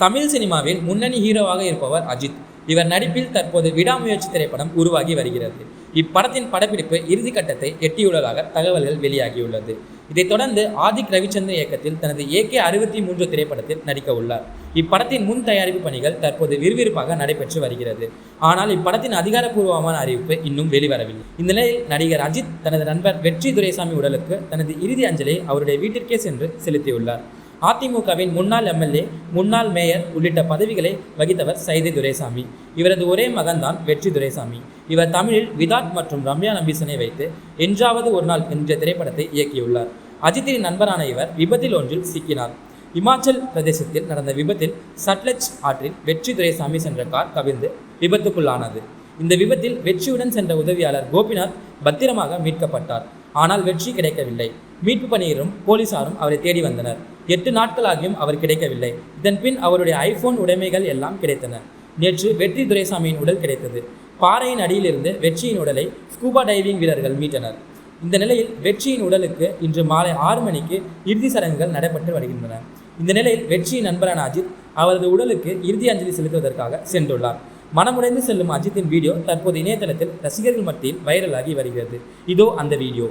தமிழ் சினிமாவில் முன்னணி ஹீரோவாக இருப்பவர் அஜித். இவர் நடிப்பில் தற்போது விடாமுயற்சி திரைப்படம் உருவாகி வருகிறது. இப்படத்தின் படப்பிடிப்பு இறுதிக்கட்டத்தை எட்டியுள்ளதாக தகவல்கள் வெளியாகியுள்ளது. இதைத் தொடர்ந்து ஆதிக் ரவிச்சந்திரன் இயக்கத்தில் தனது AK-63 திரைப்படத்தில் நடிக்க உள்ளார். இப்படத்தின் முன் தயாரிப்பு பணிகள் தற்போது விறுவிறுப்பாக நடைபெற்று வருகிறது. ஆனால் இப்படத்தின் அதிகாரப்பூர்வமான அறிவிப்பு இன்னும் வெளிவரவில்லை. இந்த நிலையில் நடிகர் அஜித் தனது நண்பர் வெற்றி துரைசாமி உடலுக்கு தனது இறுதி அஞ்சலியை அவருடைய வீட்டிற்கே சென்று செலுத்தியுள்ளார். அதிமுகவின் முன்னாள் MLA, முன்னாள் மேயர் உள்ளிட்ட பதவிகளை வகித்தவர் சைதை துரைசாமி. இவரது ஒரே மகன்தான் வெற்றி துரைசாமி. இவர் தமிழில் விதாத் மற்றும் ரம்யா நம்பீசனை வைத்து என்றாவது ஒரு நாள் என்ற திரைப்படத்தை இயக்கியுள்ளார். அஜித்தின் நண்பரான இவர் விபத்தில் ஒன்றில் சிக்கினார். இமாச்சல் பிரதேசத்தில் நடந்த விபத்தில் சட்லஜ் ஆற்றில் வெற்றி துரைசாமி சென்ற கார் கவிழ்ந்து விபத்துக்குள்ளானது. இந்த விபத்தில் வெற்றியுடன் சென்ற உதவியாளர் கோபிநாத் பத்திரமாக மீட்கப்பட்டார். ஆனால் வெற்றி கிடைக்கவில்லை. மீட்பு பணியரும் போலீசாரும் அவரை தேடி வந்தனர். 8 நாட்களாகியும் அவர் கிடைக்கவில்லை. இதன் பின் அவருடைய iPhone உடைமைகள் எல்லாம் கிடைத்தன. நேற்று வெற்றி துரைசாமியின் உடல் கிடைத்தது. பாறையின் அடியிலிருந்து வெற்றியின் உடலை ஸ்கூபா டைவிங் வீரர்கள் மீட்டனர். இந்த நிலையில் வெற்றியின் உடலுக்கு இன்று மாலை 6 மணிக்கு இறுதி சடங்குகள் நடைபெற்று வருகின்றன. இந்த நிலையில் வெற்றியின் நண்பரான அஜித் அவரது உடலுக்கு இறுதி அஞ்சலி செலுத்துவதற்காக சென்றுள்ளார். மனமுடைந்து செல்லும் அஜித்தின் வீடியோ தற்போது இணையதளத்தில் ரசிகர்கள் மத்தியில் வைரலாகி வருகிறது. இதோ அந்த வீடியோ.